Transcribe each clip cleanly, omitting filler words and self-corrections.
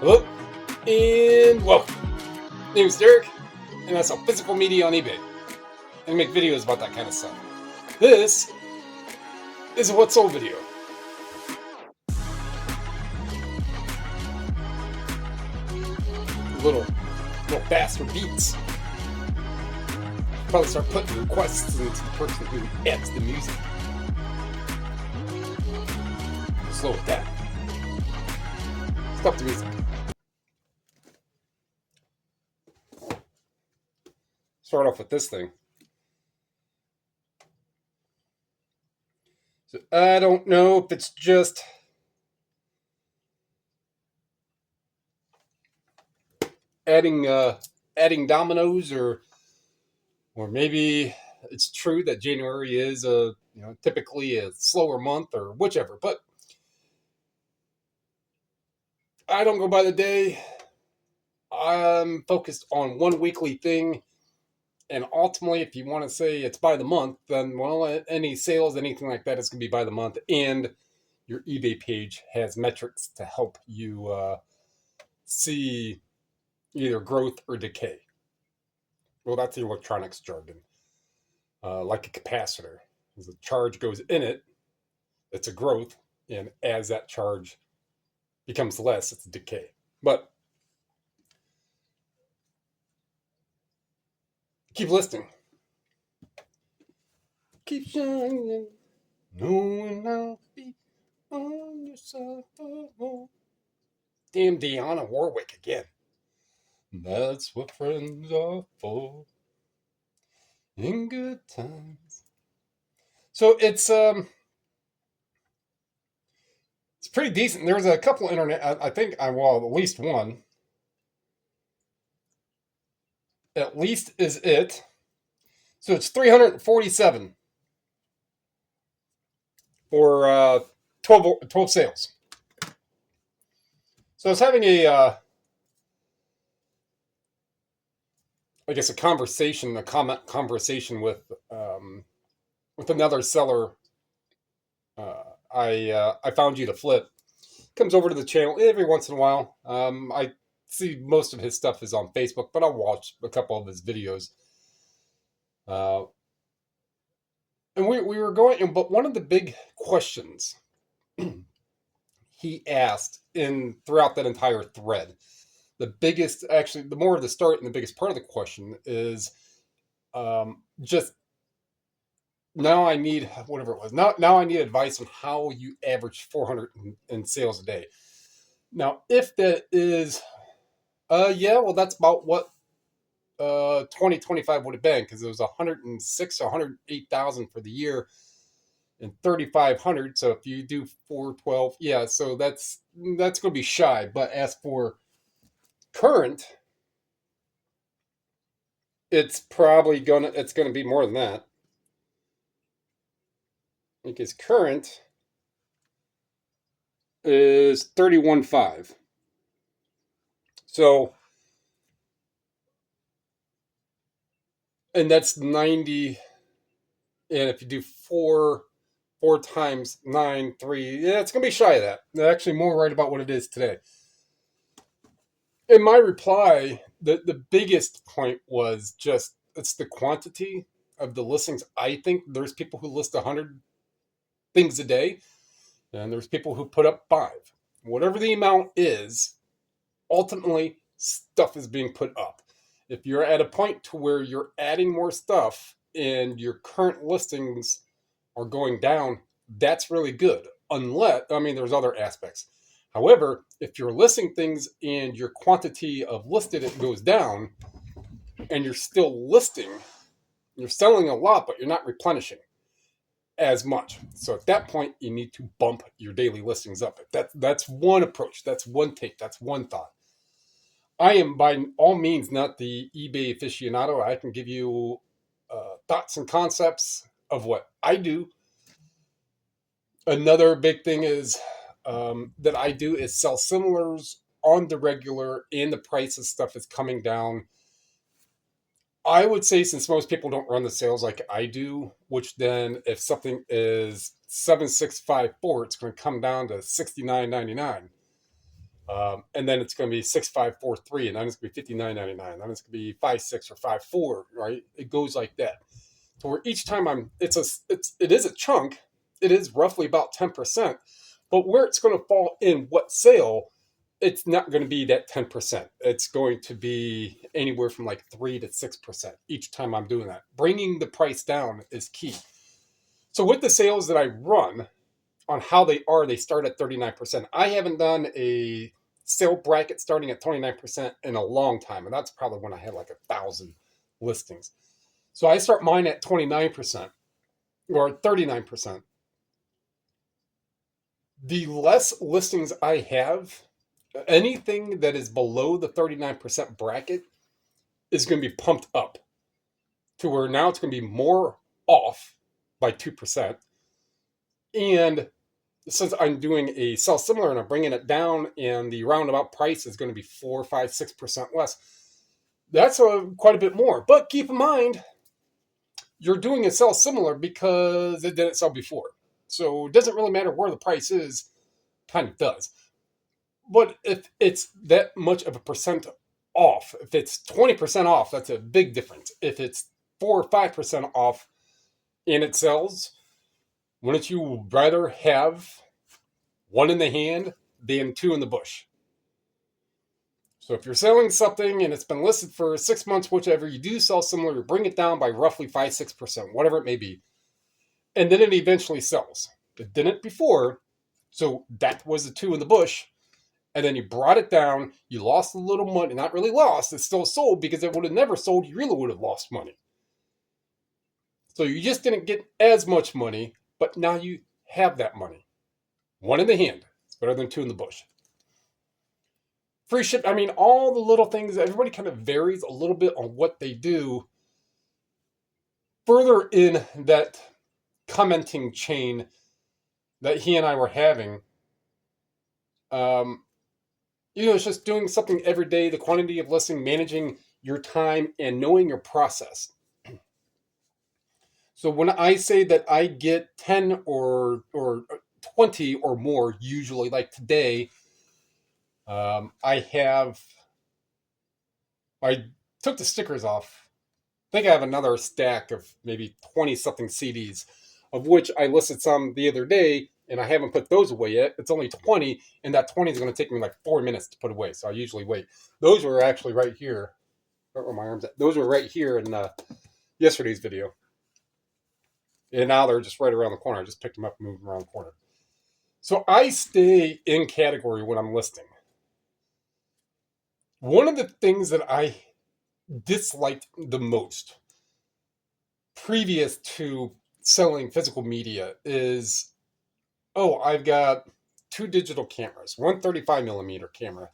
Hello, and welcome. My name is Derek, and I sell physical media on eBay and make videos about that kind of stuff. This is a What Sold video. Little faster beats. Probably start putting requests into the person who adds the music. Slow it down. Stop the music. Start off with this thing. So I don't know if it's just adding dominoes, or maybe it's true that January is typically a slower month, or whichever. But I don't go by the day. I'm focused on one weekly thing. And ultimately, if you want to say it's by the month, then, any sales, anything like that, is going to be by the month. And your eBay page has metrics to help you see either growth or decay. Well, that's the electronics jargon. Like a capacitor. As the charge goes in it, it's a growth. And as that charge becomes less, it's a decay. But keep listening. Keep shining, knowing I'll be on your side. Damn Dionne Warwick again. That's what friends are for. In good times. So it's pretty decent. There's a couple internet. I think at least one. At least is it. So it's 347 for 12 sales. So I was having a comment conversation with another seller. I found you to flip. Comes over to the channel every once in a while. I see most of his stuff is on Facebook, but I'll watch a couple of his videos. And we were going, but one of the big questions he asked throughout that entire thread, the more of the start and the biggest part of the question is, just now I need whatever it was. Now I need advice on how you average 400 in sales a day. Now, if that is, that's about what 2025 would have been, because it was 106 or 108,000 for the year and 3,500. So if you do 412, so that's going to be shy. But as for current, it's probably going to be more than that, because current is 31.5. So, and that's 90. And if you do four times 9, 3, it's going to be shy of that. They're actually more right about what it is today. In my reply, the biggest point was just, it's the quantity of the listings. I think there's people who list 100 things a day, and there's people who put up 5. Whatever the amount is, ultimately, stuff is being put up. If you're at a point to where you're adding more stuff and your current listings are going down, that's really good. There's other aspects. However, if you're listing things and your quantity of listed it goes down, and you're still listing, you're selling a lot, but you're not replenishing as much. So at that point, you need to bump your daily listings up. That's one approach. That's one take. That's one thought. I am by all means not the eBay aficionado. I can give you thoughts and concepts of what I do. Another big thing is that I do is sell similars on the regular, and the price of stuff is coming down. I would say, since most people don't run the sales like I do, which then if something is 7654, it's going to come down to $69.99. And then it's going to be 6543, and then it's going to be 59.99, then it's going to be 56 or 54, right? It goes like that. So where each time it is a chunk, it is roughly about 10%, but where it's going to fall in what sale, it's not going to be that 10%. It's going to be anywhere from like 3 to 6% each time I'm doing that. Bringing the price down is key. So with the sales that I run, on how they start at 39%. I haven't done a sale bracket starting at 29% in a long time, and that's probably when I had like 1,000 listings. So I start mine at 29% or 39%. The less listings I have, anything that is below the 39% bracket is going to be pumped up to where now it's going to be more off by 2%. And since I'm doing a sell similar and I'm bringing it down, and the roundabout price is going to be 4, 5, 6% less, that's quite a bit more. But keep in mind, you're doing a sell similar because it didn't sell before. So it doesn't really matter where the price is, kind of does. But if it's that much of a percent off, if it's 20% off, that's a big difference. If it's 4 or 5% off and it sells, wouldn't you rather have one in the hand than two in the bush? So if you're selling something and it's been listed for 6 months, whichever, you do sell similar, you bring it down by roughly 5, 6%, whatever it may be. And then it eventually sells. It didn't before, so that was the two in the bush. And then you brought it down, you lost a little money. Not really lost, it's still sold, because it would have never sold, you really would have lost money. So you just didn't get as much money, but now you have that money. One in the hand. It's better than two in the bush. Free ship. I mean, all the little things, everybody kind of varies a little bit on what they do. Further in that commenting chain that he and I were having, it's just doing something every day, the quantity of listening, managing your time, and knowing your process. So when I say that I get 10 or 20 or more, usually like today, I took the stickers off. I think I have another stack of maybe 20 something CDs, of which I listed some the other day, and I haven't put those away yet. It's only 20, and that 20 is going to take me like 4 minutes to put away, so I usually wait. Those were actually right here. Where are my arms at? Those were right here in yesterday's video. And now they're just right around the corner. I just picked them up and moved them around the corner. So I stay in category when I'm listing. One of the things that I disliked the most previous to selling physical media is, I've got 2 digital cameras, one 35 millimeter camera,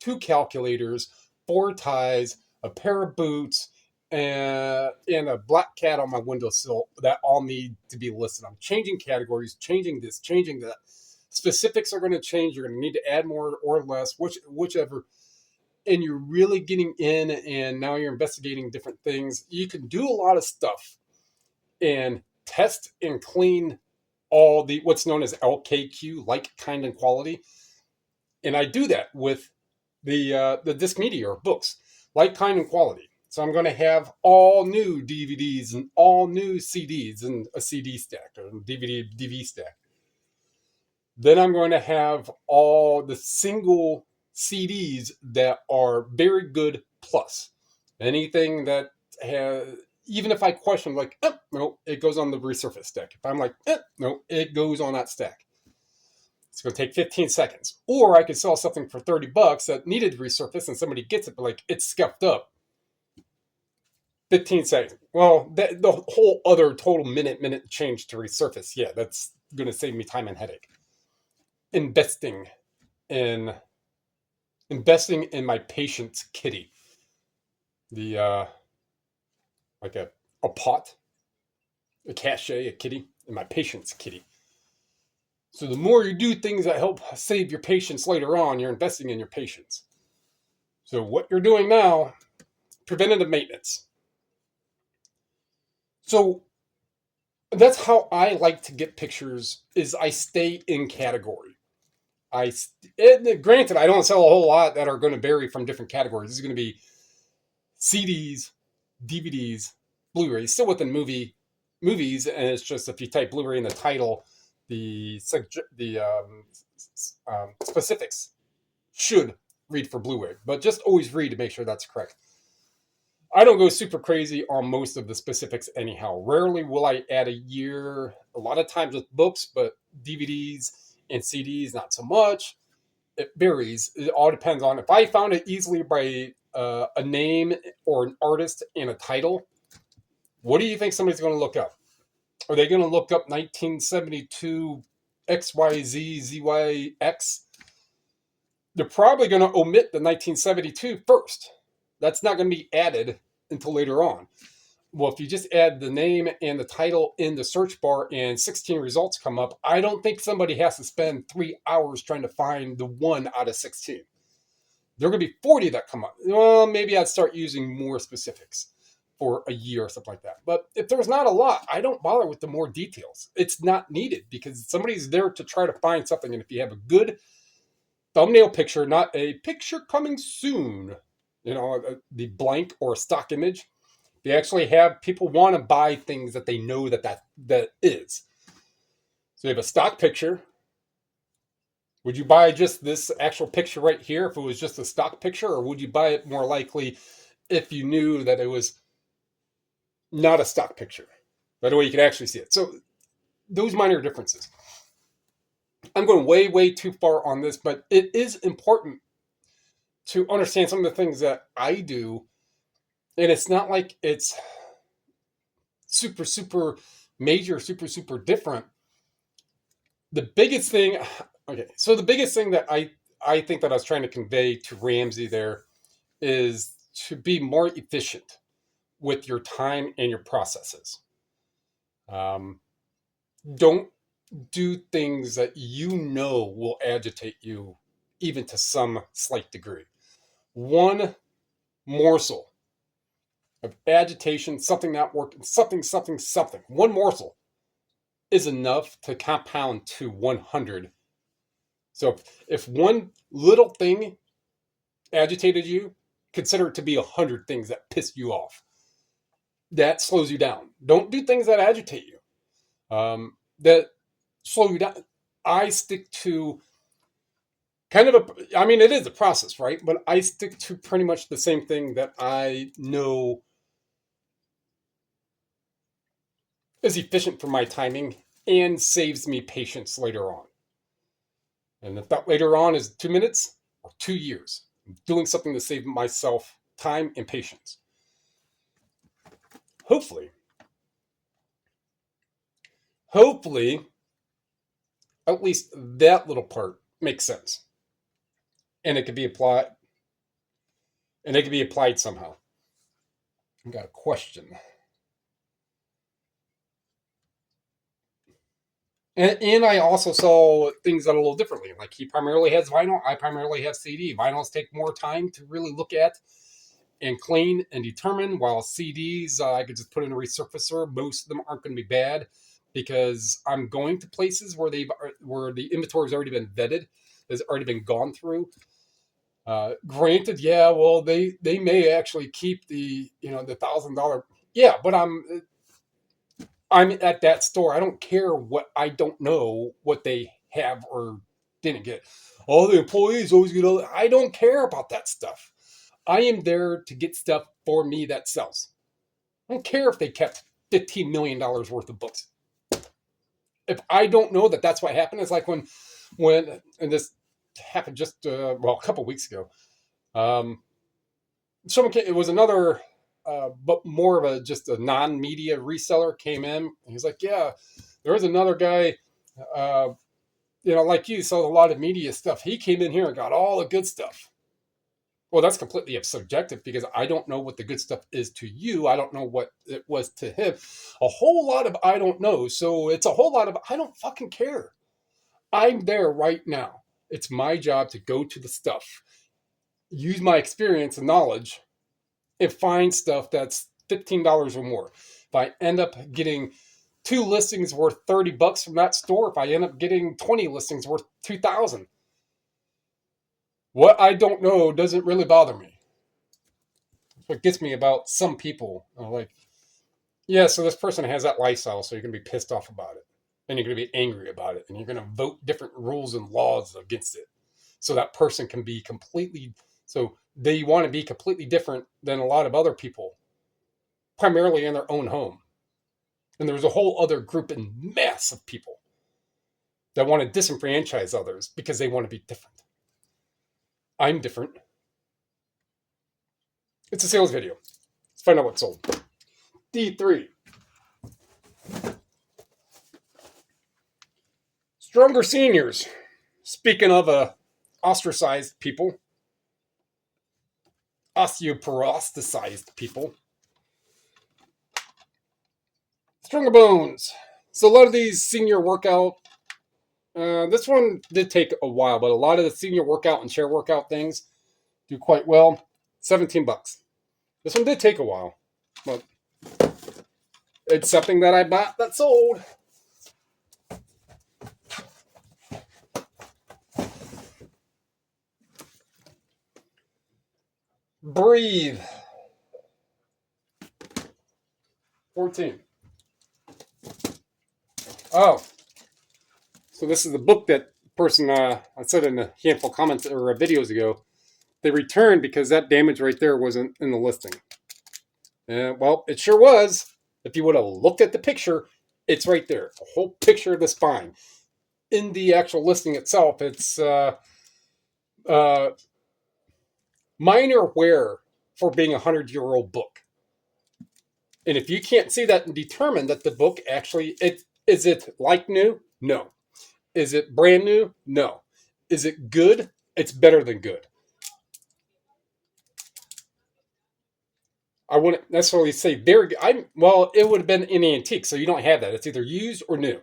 2 calculators, 4 ties, a pair of boots, and a black cat on my windowsill that all need to be listed. I'm changing categories, changing this, changing that. Specifics are going to change. You're going to need to add more or less, whichever. And you're really getting in, and now you're investigating different things. You can do a lot of stuff and test and clean all the what's known as LKQ, like, kind, and quality. And I do that with the disc media or books, like, kind, and quality. So I'm going to have all new DVDs and all new CDs and a CD stack or a DVD stack. Then I'm going to have all the single CDs that are very good plus. Anything that has, even if I question, like, no, it goes on the resurface stack. If I'm like, no, it goes on that stack. It's going to take 15 seconds. Or I could sell something for $30 that needed resurface and somebody gets it, but like, it's scuffed up. 15 seconds. Well, the whole other total minute change to resurface. Yeah, that's going to save me time and headache. Investing in my patient's kitty. The like a pot, a cachet, a kitty, and my patient's kitty. So the more you do things that help save your patients later on, you're investing in your patients. So what you're doing now, preventative maintenance. So that's how I like to get pictures, is I stay in category. Granted, I don't sell a whole lot that are going to vary from different categories. This is going to be CDs, DVDs, Blu-rays, still within movies, and it's just if you type Blu-ray in the title, the specifics should read for Blu-ray, but just always read to make sure that's correct. I don't go super crazy on most of the specifics anyhow. Rarely will I add a year. A lot of times with books, but DVDs and CDs, not so much. It varies. It all depends on if I found it easily by a name or an artist and a title. What do you think somebody's going to look up? Are they going to look up 1972 XYZ ZYX? They're probably going to omit the 1972 first. That's not going to be added until later on. Well, if you just add the name and the title in the search bar and 16 results come up, I don't think somebody has to spend 3 hours trying to find the one out of 16. There are going to be 40 that come up. Well, maybe I'd start using more specifics for a year or something like that. But if there's not a lot, I don't bother with the more details. It's not needed because somebody's there to try to find something. And if you have a good thumbnail picture, not a picture coming soon, the blank or stock image, they actually have people want to buy things that they know that is. So you have a stock picture. Would you buy just this actual picture right here if it was just a stock picture, or would you buy it more likely if you knew that it was not a stock picture? By the way, you can actually see it. So those minor differences. I'm going way, way too far on this, but it is important to understand some of the things that I do. And it's not like it's super, super major, super, super different. The biggest thing that I think that I was trying to convey to Ramsey there is to be more efficient with your time and your processes. Don't do things that will agitate you even to some slight degree. One morsel of agitation, something not working, something, one morsel is enough to compound to 100. So if one little thing agitated you, consider it to be 100 things that piss you off. That slows you down. Don't do things that agitate you. That slow you down. I stick to it is a process, right? But I stick to pretty much the same thing that I know is efficient for my timing and saves me patience later on. And if that later on is 2 minutes or 2 years, I'm doing something to save myself time and patience. Hopefully, at least that little part makes sense. And it could be applied. Somehow. I got a question. And I also saw things that are a little differently. Like he primarily has vinyl. I primarily have CD. Vinyls take more time to really look at and clean and determine, while CDs, I could just put in a resurfacer. Most of them aren't going to be bad because I'm going to places where the inventory has already been vetted, has already been gone through. Granted, yeah, well, they may actually keep the the $1,000. Yeah, but I'm at that store. I don't care I don't know what they have or didn't get. All the employees always get all. I don't care about that stuff. I am there to get stuff for me that sells. I don't care if they kept $15 million worth of books. If I don't know that that's what happened, it's like when and this happened just a couple weeks ago. It was another, but more of just a non-media reseller came in. And he's like, yeah, there was another guy, like you, sells a lot of media stuff. He came in here and got all the good stuff. Well, that's completely subjective because I don't know what the good stuff is to you. I don't know what it was to him. A whole lot of I don't know. So it's a whole lot of I don't fucking care. I'm there right now. It's my job to go to the stuff, use my experience and knowledge, and find stuff that's $15 or more. If I end up getting 2 listings worth $30 from that store, if I end up getting 20 listings worth $2,000, What I don't know doesn't really bother me. That's what gets me about some people. Like, yeah, so this person has that lifestyle, so you're going to be pissed off about it. And you're going to be angry about it. And you're going to vote different rules and laws against it. So that person can be completely, so they want to be completely different than a lot of other people, primarily in their own home. And there's a whole other group and mass of people that want to disenfranchise others because they want to be different. I'm different. It's a sales video. Let's find out what's sold. D3. Stronger seniors. Speaking of ostracized people, osteoporosticized people. Stronger bones. So a lot of these senior workout, this one did take a while, but a lot of the senior workout and chair workout things do quite well. $17. This one did take a while, but it's something that I bought that sold. Breathe. 14. Oh, so this is the book that person I said in a handful of comments or videos ago. They returned because that damage right there wasn't in the listing. Well, it sure was. If you would have looked at the picture, it's right there. A whole picture of the spine. In the actual listing itself, it's uh, minor wear for being a 100-year-old book. And if you can't see that and determine that the book actually, is it like new? No. Is it brand new? No. Is it good? It's better than good. I wouldn't necessarily say very good. Well, it would have been in antique, so you don't have that. It's either used or new.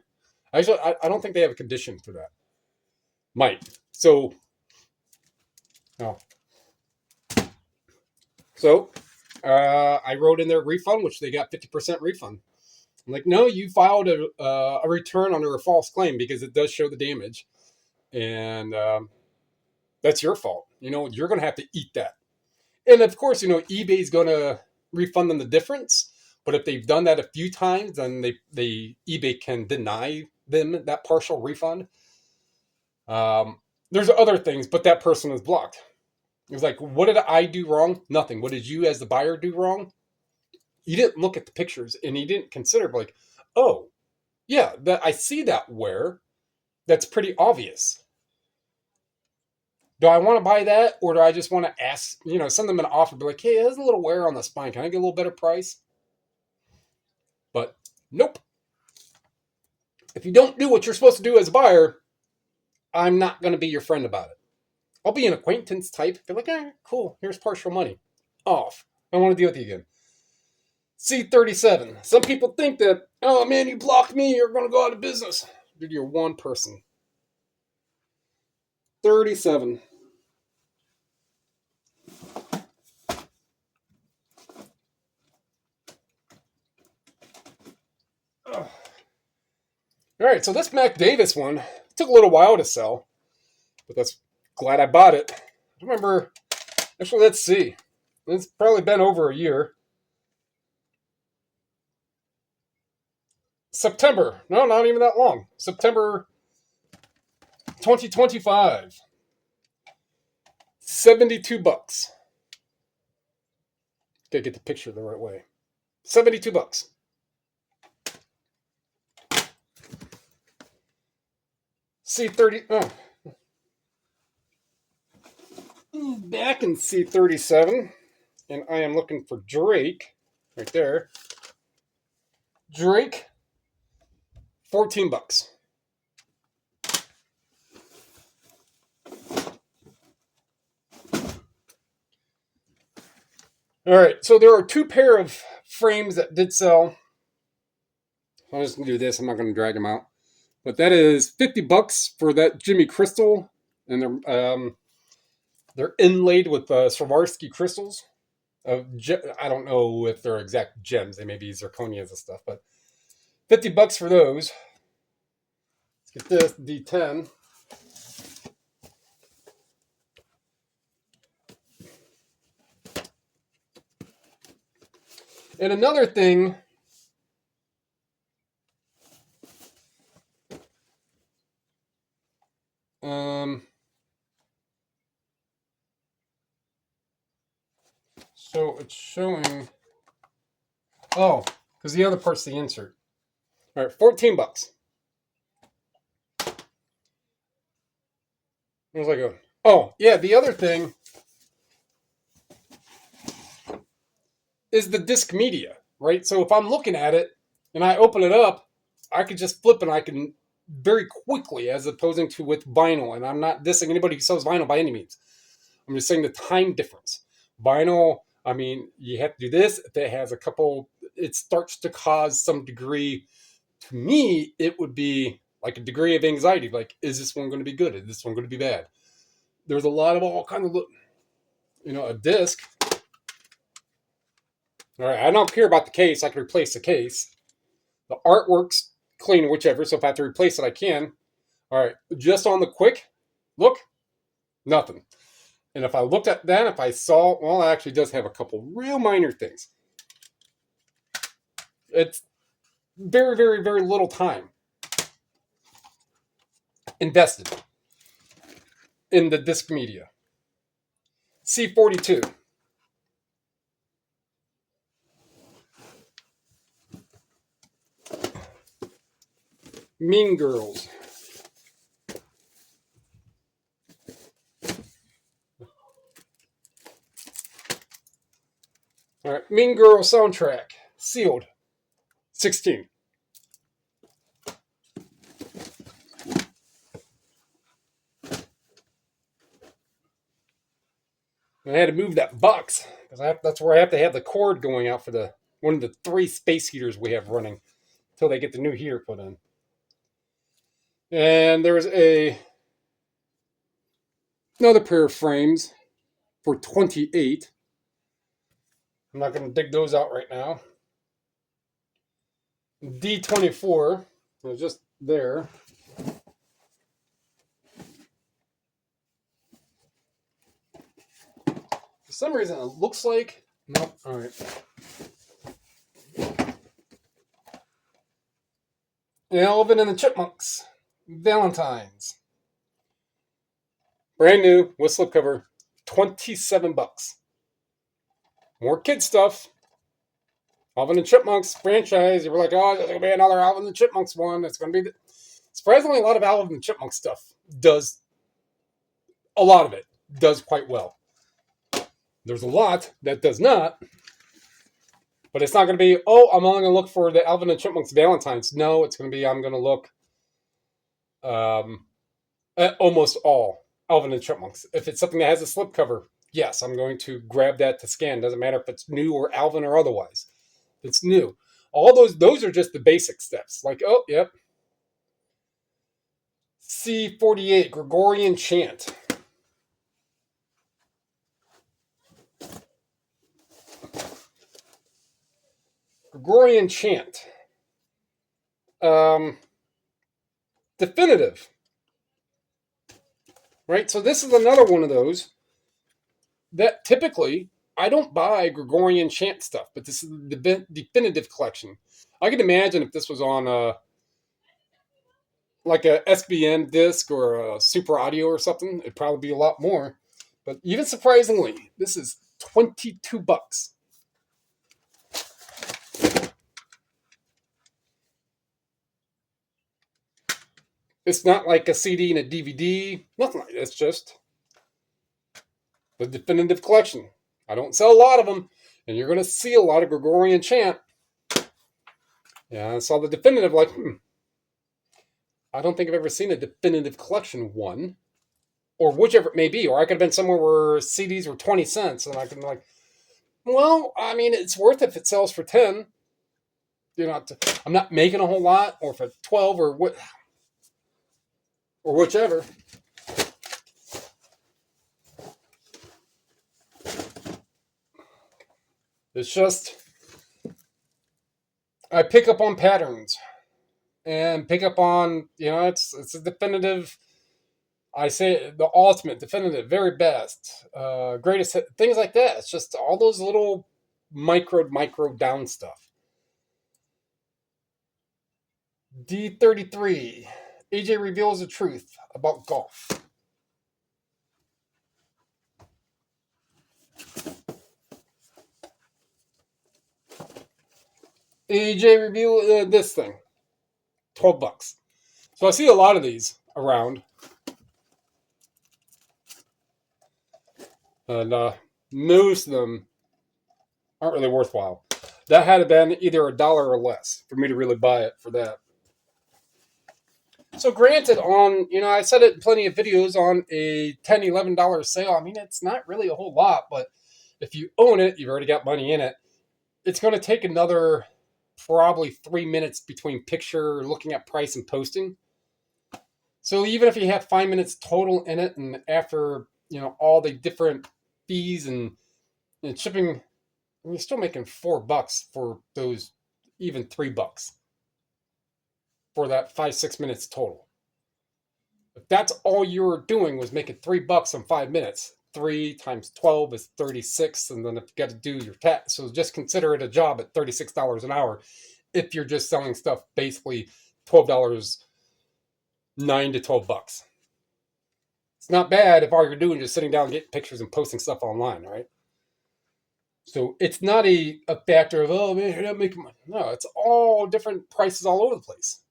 Actually, I don't think they have a condition for that. Might. So, no. So, I wrote in their refund, which they got 50% refund. I'm like, no, you filed a return under a false claim because it does show the damage. And that's your fault. You're going to have to eat that. And of course, eBay's going to refund them the difference. But if they've done that a few times, then eBay can deny them that partial refund. There's other things, but that person is blocked. It was like, what did I do wrong? Nothing. What did you as the buyer do wrong? You didn't look at the pictures and you didn't consider like, oh, yeah, I see that wear. That's pretty obvious. Do I want to buy that, or do I just want to ask, send them an offer, be like, hey, there's a little wear on the spine. Can I get a little better price? But nope. If you don't do what you're supposed to do as a buyer, I'm not going to be your friend about it. I'll be an acquaintance type. Be like, cool. Here's partial money. Off. I don't want to deal with you again. C37. Some people think that, oh man, you blocked me, you're going to go out of business. Dude, you're one person. 37. Ugh. All right, so this Mac Davis one took a little while to sell, but that's glad I bought it. I remember, actually, let's see. It's probably been over a year. September. No, not even that long. September 2025. $72. Gotta get the picture the right way. $72. C30. Oh. Back in C37. And I am looking for Drake. Right there. Drake. $14. All right, so there are two pair of frames that did sell. I'm just gonna do this. I'm not gonna drag them out, but that is $50 for that Jimmy Crystal, and they're inlaid with Swarovski crystals. I don't know if they're exact gems. They may be zirconias and stuff, but $50 for those. Let's get this D10. And another thing, so it's showing, oh, because the other part's the insert. All right, $14. Where was I going? Oh, yeah, the other thing is the disc media, right? So if I'm looking at it and I open it up, I could just flip and I can very quickly, as opposing to with vinyl. And I'm not dissing anybody who sells vinyl by any means. I'm just saying the time difference. Vinyl, I mean, you have to do this. If it has a couple, it starts to cause some degree. To me, it would be like a degree of anxiety. Like, is this one going to be good? Is this one going to be bad? There's a lot of all kinds of, a disc. All right, I don't care about the case. I can replace the case. The artwork's clean, whichever. So if I have to replace it, I can. All right, just on the quick look, nothing. And if I looked at that, if I saw, well, it actually does have a couple real minor things. It's very, very, very little time invested in the disc media. C42. Mean Girls. All right, Mean Girl soundtrack, sealed, 16. I had to move that box because that's where I have to have the cord going out for one of the 3 space heaters we have running until they get the new heater put in. And there's another pair of frames for 28. I'm not going to dig those out right now. D24, it's just there. For some reason, it looks like, nope, all right. Alvin and the Chipmunks, Valentine's. Brand new with slipcover, $27. More kid stuff. Alvin and Chipmunks franchise. You were like, oh, there's going to be another Alvin and Chipmunks one. It's going to be... Surprisingly, a lot of Alvin and Chipmunks stuff does... A lot of it does quite well. There's a lot that does not. But it's not going to be, oh, I'm only going to look for the Alvin and Chipmunks Valentine's. No, it's going to be, I'm going to look at almost all Alvin and Chipmunks. If it's something that has a slipcover, yes, I'm going to grab that to scan. Doesn't matter if it's new or Alvin or otherwise. It's new. All those are just the basic steps. Like, oh, yep. C48, Gregorian Chant. Gregorian Chant. Definitive. Right? So this is another one of those that typically I don't buy Gregorian Chant stuff, but this is the definitive collection. I can imagine if this was on like a SBN disc or a Super Audio or something, it'd probably be a lot more. But even surprisingly, this is $22. It's not like a CD and a DVD, nothing like that. It's just the definitive collection. I don't sell a lot of them, and you're going to see a lot of Gregorian Chant. Yeah, I saw the definitive, like, I don't think I've ever seen a definitive collection one, or whichever it may be. Or I could have been somewhere where CDs were 20 cents, and I could be like, well, I mean, it's worth it if it sells for 10. I'm not making a whole lot, or for 12, or what, or whichever. It's just, I pick up on patterns and pick up on, it's a definitive, I say the ultimate, definitive, very best, greatest, things like that. It's just all those little micro down stuff. D33. AJ reveals the truth about golf. AJ reveal this thing. $12. So I see a lot of these around. And most of them aren't really worthwhile. That had been either $1 or less for me to really buy it for that. So granted, I said it in plenty of videos, on a $10, $11 sale, I mean, it's not really a whole lot, but if you own it, you've already got money in it. It's going to take another probably 3 minutes between picture, looking at price, and posting. So even if you have 5 minutes total in it, and after, all the different fees and shipping, you're still making $4 for those, even $3 for that 5-6 minutes total. If that's all you were doing was making $3 in 5 minutes, 3 times 12 is 36, and then if you got to do your tax, so just consider it a job at $36 an hour. If you're just selling stuff, basically $12, $9 to $12. It's not bad if all you're doing is just sitting down, getting pictures, and posting stuff online, right? So it's not a factor of, oh man, you're not making money. No, it's all different prices all over the place.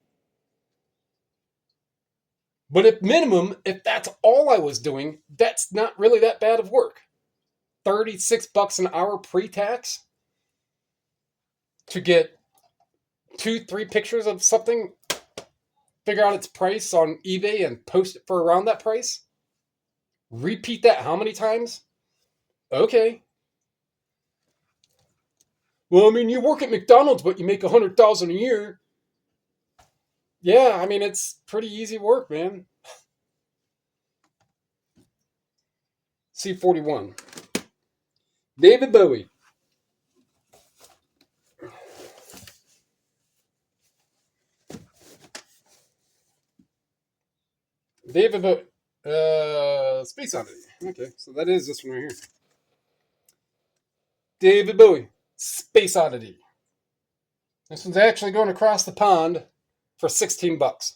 But at minimum, if that's all I was doing, that's not really that bad of work. $36 an hour pre-tax to get 2-3 pictures of something, figure out its price on eBay and post it for around that price. Repeat that how many times? Okay. Well, I mean, you work at McDonald's, but you make $100,000 a year. Yeah, I mean, it's pretty easy work, man. C41. David Bowie. David Bowie. Space Oddity. Okay, so that is this one right here. David Bowie. Space Oddity. This one's actually going across the pond for $16.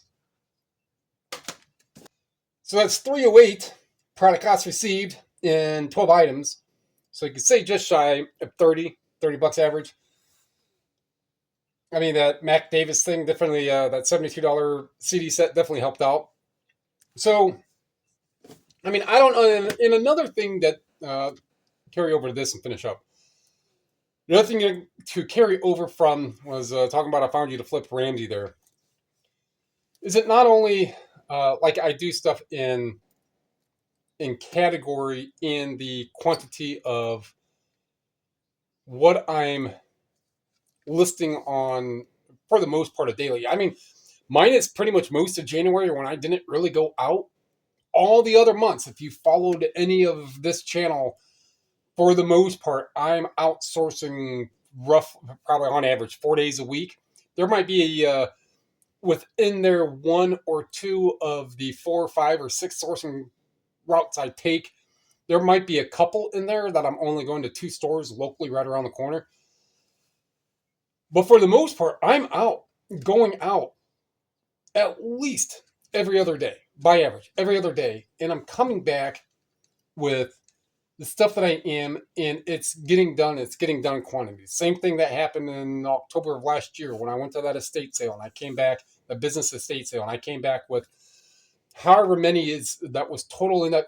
So that's 308 product cost received in 12 items. So you could say just shy of $30 average. I mean, that Mac Davis thing definitely, that $72 CD set definitely helped out. So, I mean, I don't know. And another thing that, carry over to this and finish up. Another thing to carry over from was talking about I found you to flip Randy there. Is it not only like I do stuff in category in the quantity of what I'm listing on for the most part of daily. I mean, mine is pretty much most of January when I didn't really go out. All the other months, if you followed any of this channel, for the most part, I'm outsourcing probably on average 4 days a week. There might be within there 1 or 2 of the 4 or 5 or 6 sourcing routes I take. There might be a couple in there that I'm only going to 2 stores locally right around the corner. But for the most part, I'm going out at least every other day, by average, every other day. And I'm coming back with the stuff that I am, and it's getting done. It's getting done in quantities. Same thing that happened in October of last year when I went to that estate sale and I came back, the business estate sale, and I came back with however many that was total in that.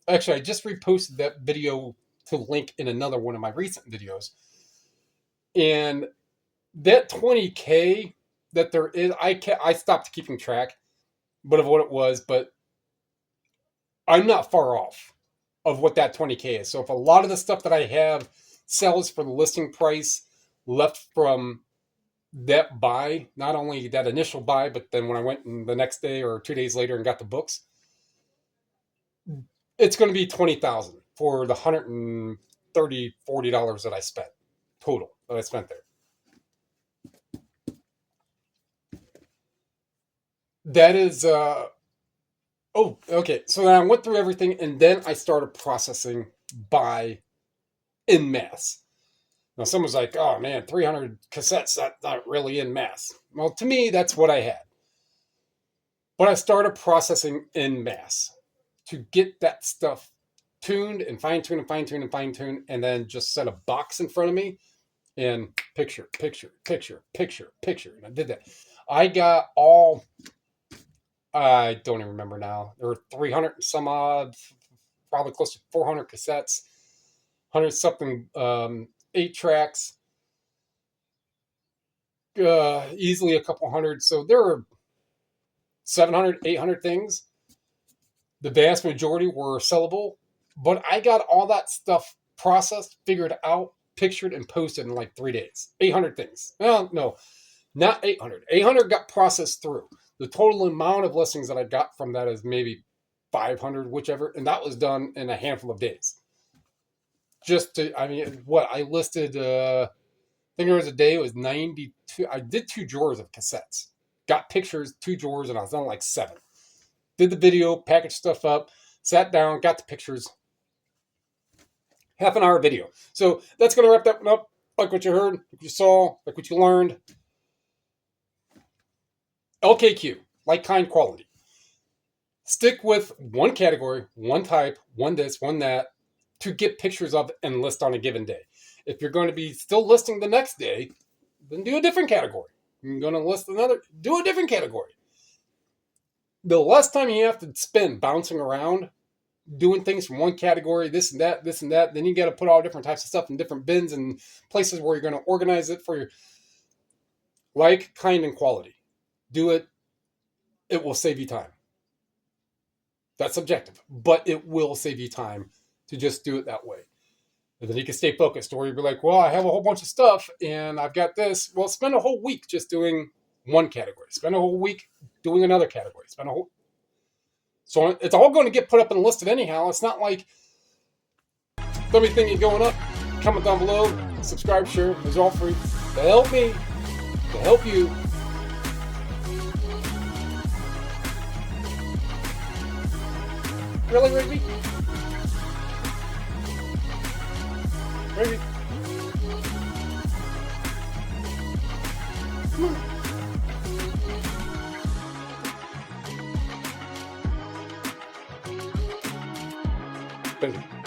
Actually, I just reposted that video to link in another one of my recent videos. And that 20K that there is, I stopped keeping track, but of what it was, but I'm not far off of what that 20K is. So if a lot of the stuff that I have sells for the listing price left from that buy, not only that initial buy, but then when I went the next day or 2 days later and got the books, it's going to be $20,000 for the $130, $40 that I spent total that I spent there. That is, okay. So then I went through everything and then I started processing by en masse. Now, someone's like, oh man, 300 cassettes, that's not really in mass. Well, to me, that's what I had. But I started processing in mass to get that stuff tuned and fine tuned and fine tuned and fine tuned, and then just set a box in front of me and picture, picture, picture, picture, picture. And I did that. I got all, I don't even remember now. There were 300 and some odd, probably close to 400 cassettes, 100 something 8 tracks, easily a couple hundred. So there were 700, 800 things. The vast majority were sellable, but I got all that stuff processed, figured out, pictured, and posted in like 3 days. 800 things. Well, no, not 800. 800 got processed through. The total amount of listings that I got from that is maybe 500, whichever, and that was done in a handful of days. Just to, I mean, what I listed, I think there was a day, it was 92. I did 2 drawers of cassettes. Got pictures, 2 drawers, and I was on like 7. Did the video, packaged stuff up, sat down, got the pictures. Half an hour video. So that's going to wrap that one up. Like what you heard, like you saw, like what you learned. LKQ, like, kind, quality. Stick with one category, one type, one this, one that, to get pictures of and list on a given day. If you're going to be still listing the next day, then do a different category. You're going to list another, do a different category. The less time you have to spend bouncing around, doing things from one category, this and that, then you got to put all different types of stuff in different bins and places where you're going to organize it for your like, kind, and quality. Do it. It will save you time. That's subjective, but it will save you time to just do it that way. And then you can stay focused, or you'll be like, well, I have a whole bunch of stuff and I've got this. Well, spend a whole week just doing one category. Spend a whole week doing another category. So it's all going to get put up and listed anyhow. It's not like everything is going up. Comment down below, subscribe, share. It's all free to help me, to help you. Really, Rigby? Rigby? Come on. Thank you.